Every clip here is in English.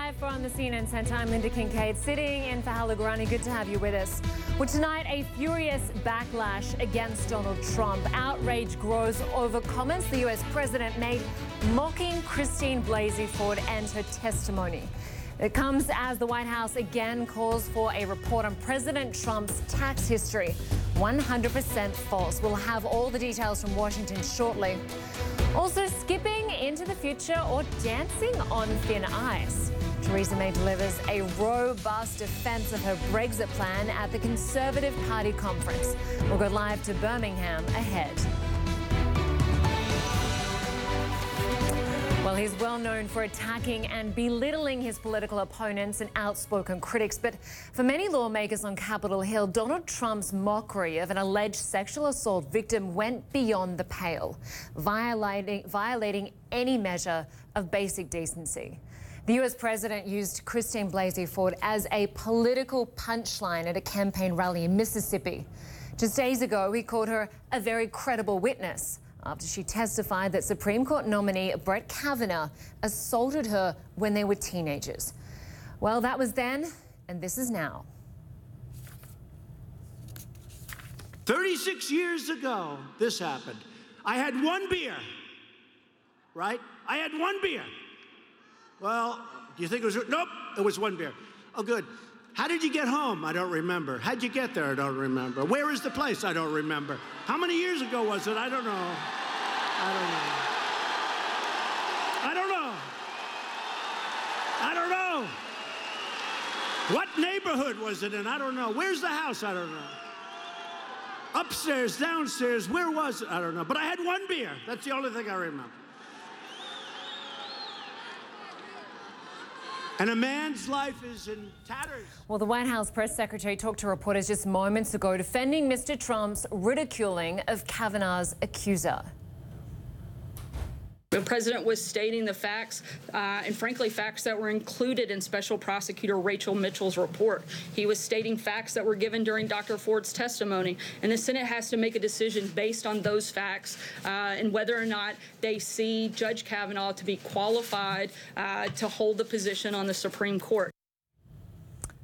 Live from the CNN Centre, I'm Lynda Kinkade, sitting in for Halagurani. Good to have you with us. Well, tonight, a furious backlash against Donald Trump. Outrage grows over comments the US president made mocking Christine Blasey Ford and her testimony. It comes as the White House again calls for a report on President Trump's tax history. 100% false. We'll have all the details from Washington shortly. Also, skipping into the future or dancing on thin ice. Theresa May delivers a robust defence of her Brexit plan at the Conservative Party conference. We'll go live to Birmingham ahead. Well, he's well known for attacking and belittling his political opponents and outspoken critics. But for many lawmakers on Capitol Hill, Donald Trump's mockery of an alleged sexual assault victim went beyond the pale, violating any measure of basic decency. The US president used Christine Blasey Ford as a political punchline at a campaign rally in Mississippi. Just days ago, he called her a very credible witness after she testified that Supreme Court nominee Brett Kavanaugh assaulted her when they were teenagers. Well, that was then, and this is now. 36 years ago, this happened. I had one beer, right? I had one beer. Well, do you think it was? Nope, it was one beer. Oh, good. How did you get home? I don't remember. How'd you get there? I don't remember. Where is the place? I don't remember. How many years ago was it? I don't know. I don't know. I don't know. What neighborhood was it in? I don't know. Where's the house? I don't know. Upstairs, downstairs, where was it? I don't know. But I had one beer. That's the only thing I remember. And a man's life is in tatters. Well, the White House press secretary talked to reporters just moments ago defending Mr. Trump's ridiculing of Kavanaugh's accuser. The president was stating the facts, and frankly, facts that were included in Special Prosecutor Rachel Mitchell's report. He was stating facts that were given during Dr. Ford's testimony, and the Senate has to make a decision based on those facts and whether or not they see Judge Kavanaugh to be qualified to hold the position on the Supreme Court.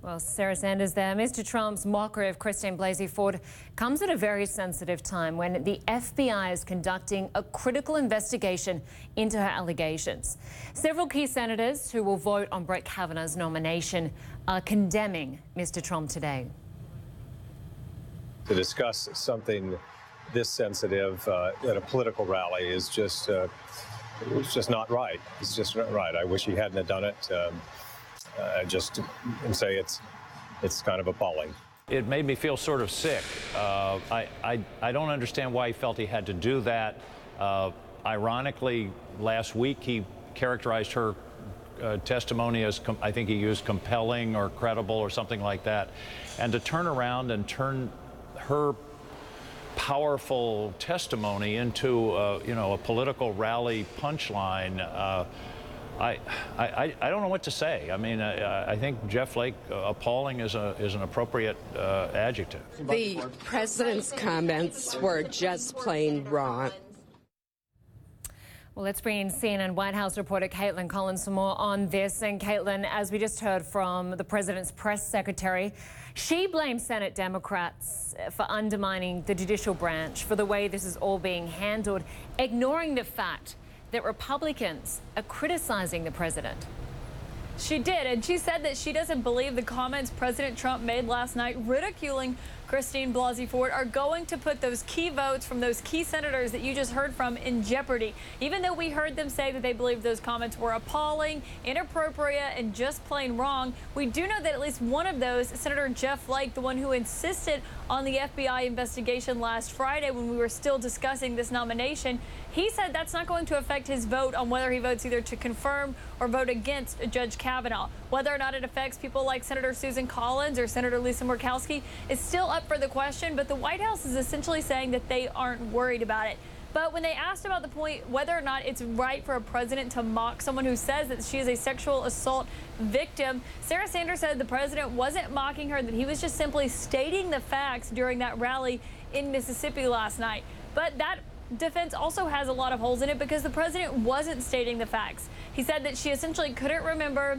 Well, Sarah Sanders there. Mr. Trump's mockery of Christine Blasey Ford comes at a very sensitive time when the FBI is conducting a critical investigation into her allegations. Several key senators who will vote on Brett Kavanaugh's nomination are condemning Mr. Trump today. To discuss something this sensitive at a political rally is just, it's just not right. It's just not right. I wish he hadn't have done it. And say it's kind of appalling. It made me feel sort of sick. I don't understand why he felt he had to do that. Ironically, last week he characterized her testimony as, I think he used compelling or credible or something like that. And to turn around and turn her powerful testimony into, a political rally punchline, I don't know what to say. I mean, I think Jeff Flake, appalling is an appropriate adjective. The president's comments were just plain wrong. Well, let's bring in CNN White House reporter Kaitlan Collins for more on this. And Kaitlan, as we just heard from the president's press secretary, she blames Senate Democrats for undermining the judicial branch for the way this is all being handled, ignoring the fact that Republicans are criticizing the president. She did, and she said that she doesn't believe the comments President Trump made last night ridiculing Christine Blasey Ford are going to put those key votes from those key senators that you just heard from in jeopardy. Even though we heard them say that they believe those comments were appalling, inappropriate, and just plain wrong, we do know that at least one of those, Senator Jeff Flake, the one who insisted on the FBI investigation last Friday when we were still discussing this nomination, he said that's not going to affect his vote on whether he votes either to confirm or vote against Judge Kavanaugh. Whether or not it affects people like Senator Susan Collins or Senator Lisa Murkowski is still up for the question, but the White House is essentially saying that they aren't worried about it. But when they asked about the point whether or not it's right for a president to mock someone who says that she is a sexual assault victim, Sarah Sanders said the president wasn't mocking her, that he was just simply stating the facts during that rally in Mississippi last night. But that defense also has a lot of holes in it because the president wasn't stating the facts. He said that she essentially couldn't remember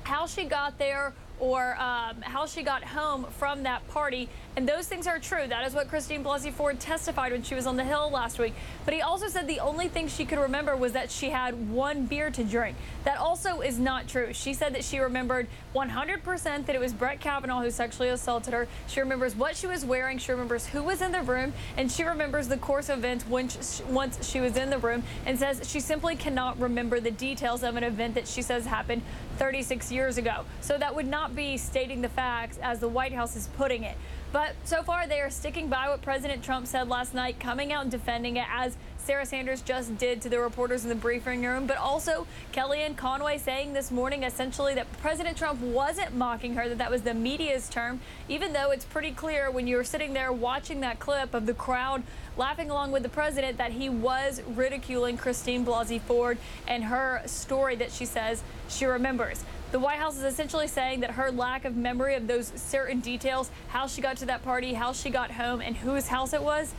how she got there or how she got home from that party. And those things are true. That is what Christine Blasey Ford testified when she was on the Hill last week. But he also said the only thing she could remember was that she had one beer to drink. That also is not true. She said that she remembered 100% that it was Brett Kavanaugh who sexually assaulted her. She remembers what she was wearing. She remembers who was in the room. And she remembers the course of events once she was in the room, and says she simply cannot remember the details of an event that she says happened 36 years ago. So that would not be stating the facts as the White House is putting it. But so far, they are sticking by what President Trump said last night, coming out and defending it, as Sarah Sanders just did to the reporters in the briefing room. But also Kellyanne Conway saying this morning essentially that President Trump wasn't mocking her, that was the media's term, even though it's pretty clear when you're sitting there watching that clip of the crowd laughing along with the president that he was ridiculing Christine Blasey Ford and her story that she says she remembers. The White House is essentially saying that her lack of memory of those certain details, how she got to that party, how she got home, and whose house it was,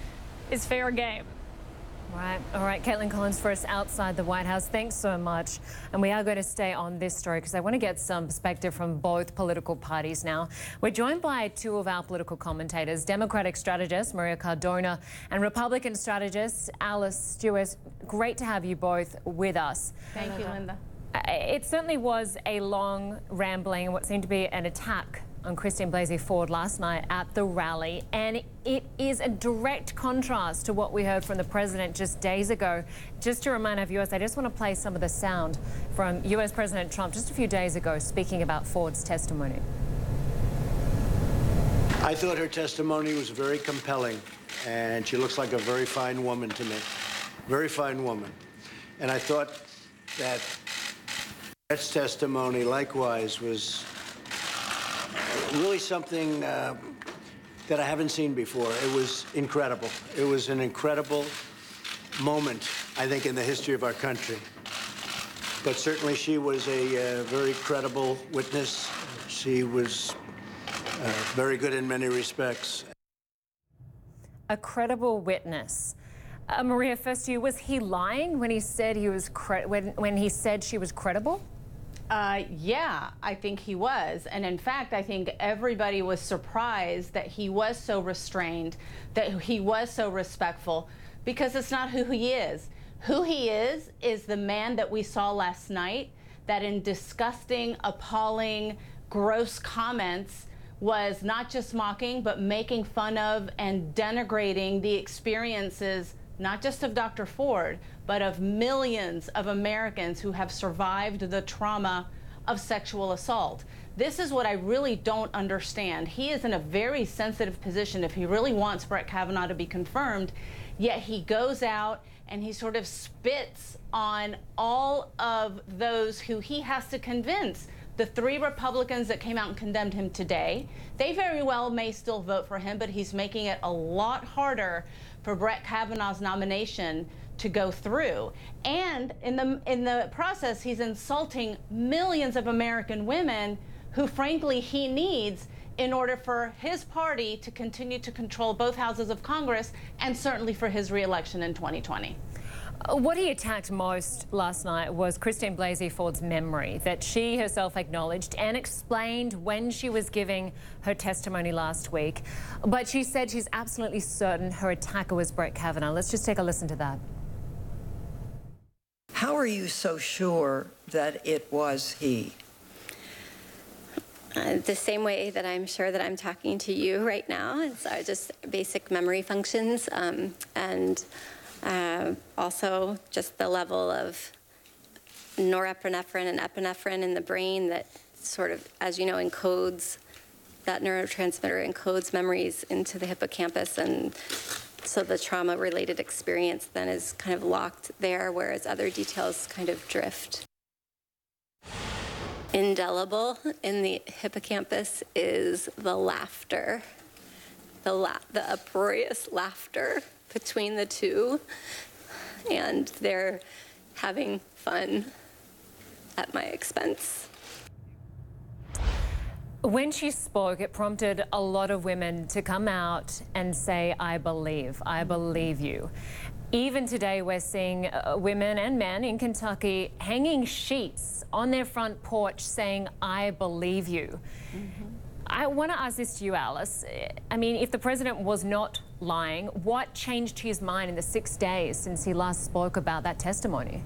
is fair game. Right. All right, Kaitlan Collins for us outside the White House. Thanks so much. And we are going to stay on this story because I want to get some perspective from both political parties now. We're joined by two of our political commentators, Democratic strategist Maria Cardona and Republican strategist Alice Stewart. Great to have you both with us. Thank you, Lynda. It certainly was a long, rambling, what seemed to be an attack on Christine Blasey Ford last night at the rally, and it is a direct contrast to what we heard from the president just days ago. Just to remind our viewers, I just want to play some of the sound from US President Trump just a few days ago speaking about Ford's testimony. I thought her testimony was very compelling, and she looks like a very fine woman to me. Very fine woman. And I thought that Brett's testimony, likewise, was really something that I haven't seen before. It was incredible. It was an incredible moment, I think, in the history of our country. But certainly she was a very credible witness. She was very good in many respects. A credible witness. Maria, first to you, was he lying when he said he was when he said she was credible? Yeah, I think he was. And in fact, I think everybody was surprised that he was so restrained, that he was so respectful, because it's not who he is. Who he is the man that we saw last night, that in disgusting, appalling, gross comments was not just mocking, but making fun of and denigrating the experiences not just of Dr. Ford, but of millions of Americans who have survived the trauma of sexual assault. This is what I really don't understand. He is in a very sensitive position if he really wants Brett Kavanaugh to be confirmed, yet he goes out and he sort of spits on all of those who he has to convince. The 3 Republicans that came out and condemned him today, they very well may still vote for him, but he's making it a lot harder for Brett Kavanaugh's nomination to go through. And in the process, he's insulting millions of American women who, frankly, he needs in order for his party to continue to control both houses of Congress and certainly for his re-election in 2020. What he attacked most last night was Christine Blasey Ford's memory, that she herself acknowledged and explained when she was giving her testimony last week. But she said she's absolutely certain her attacker was Brett Kavanaugh. Let's just take a listen to that. How are you so sure that it was he? The same way that I'm sure that I'm talking to you right now. It's just basic memory functions, and also just the level of norepinephrine and epinephrine in the brain that sort of, as you know, encodes, that neurotransmitter encodes memories into the hippocampus, and so the trauma-related experience then is kind of locked there, whereas other details kind of drift. Indelible in the hippocampus is the laughter, the uproarious laughter between the two, and they're having fun at my expense. When she spoke, it prompted a lot of women to come out and say, I believe you. Even today, we're seeing women and men in Kentucky hanging sheets on their front porch saying, "I believe you." I want to ask this to you, Alice. I mean, if the president was not lying, what changed his mind in the 6 days since he last spoke about that testimony?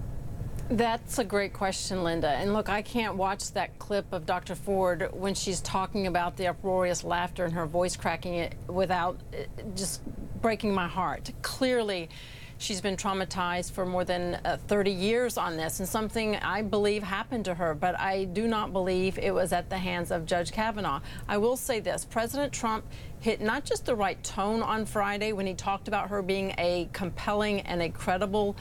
That's a great question, Lynda. And look, I can't watch that clip of Dr. Ford when she's talking about the uproarious laughter and her voice cracking it without just breaking my heart. Clearly, she's been traumatized for more than 30 years on this, and something I believe happened to her, but I do not believe it was at the hands of Judge Kavanaugh. I will say this, President Trump hit not just the right tone on Friday when he talked about her being a compelling and a credible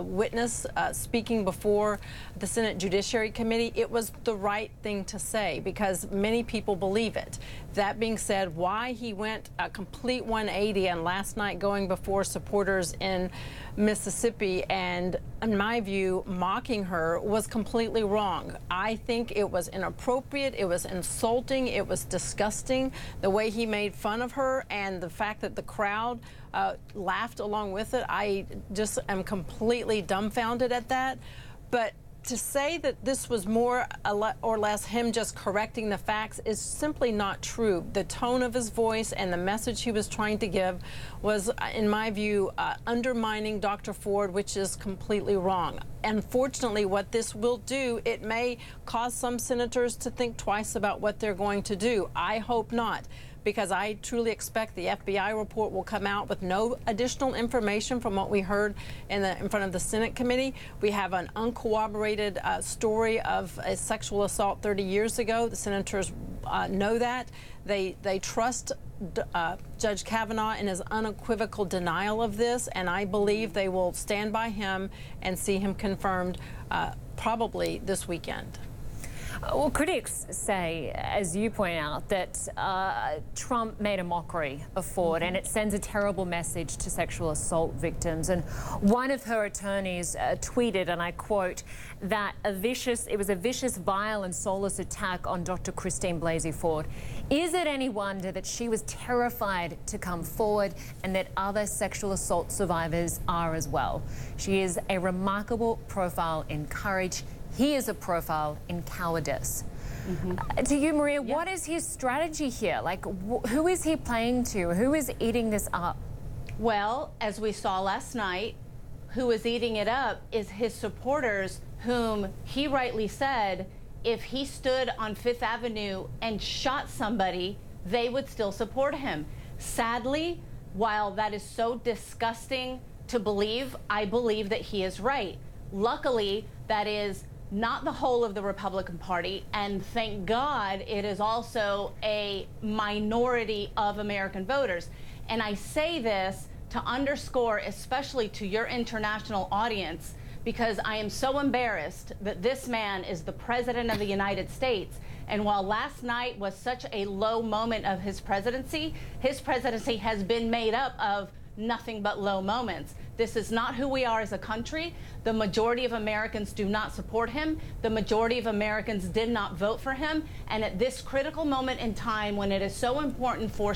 witness speaking before the Senate Judiciary Committee. It was the right thing to say because many people believe it. That being said, why he went a complete 180 and last night going before supporters in Mississippi and, in my view, mocking her was completely wrong. I think it was inappropriate, it was insulting, it was disgusting, the way he made fun of her and the fact that the crowd laughed along with it. I just am completely dumbfounded at that. But to say that this was more or less him just correcting the facts is simply not true. The tone of his voice and the message he was trying to give was, in my view, undermining Dr. Ford, which is completely wrong. Unfortunately, what this will do, it may cause some senators to think twice about what they're going to do. I hope not, because I truly expect the FBI report will come out with no additional information from what we heard in front of the Senate committee. We have an uncorroborated story of a sexual assault 30 years ago. The senators know that. They trust Judge Kavanaugh in his unequivocal denial of this, and I believe they will stand by him and see him confirmed probably this weekend. Well, critics say, as you point out, that Trump made a mockery of Ford and it sends a terrible message to sexual assault victims. And one of her attorneys tweeted, and I quote, that it was a vicious, vile and soulless attack on Dr. Christine Blasey Ford. Is it any wonder that she was terrified to come forward and that other sexual assault survivors are as well? She is a remarkable profile in courage. He is a profile in cowardice. To you, Maria, what is his strategy here? Like, who is he playing to? Who is eating this up? Well, as we saw last night, who is eating it up is his supporters, whom he rightly said, if he stood on Fifth Avenue and shot somebody, they would still support him. Sadly, while that is so disgusting to believe, I believe that he is right. Luckily, that is not the whole of the Republican Party, and thank God it is also a minority of American voters. And I say this to underscore, especially to your international audience, because I am so embarrassed that this man is the President of the United States. And while last night was such a low moment of his presidency has been made up of nothing but low moments. This is not who we are as a country. The majority of Americans do not support him. The majority of Americans did not vote for him. And at this critical moment in time, when it is so important for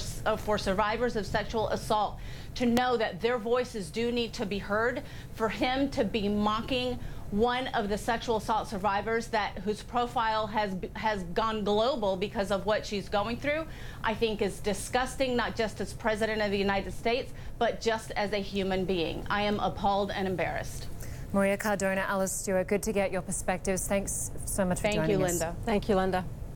survivors of sexual assault to know that their voices do need to be heard, for him to be mocking one of the sexual assault survivors whose profile has gone global because of what she's going through, I think is disgusting, not just as President of the United States, but just as a human being. I am appalled and embarrassed. Maria Cardona, Alice Stewart, good to get your perspectives. Thanks so much for joining us. Thank you, Lynda. Thank you, Lynda.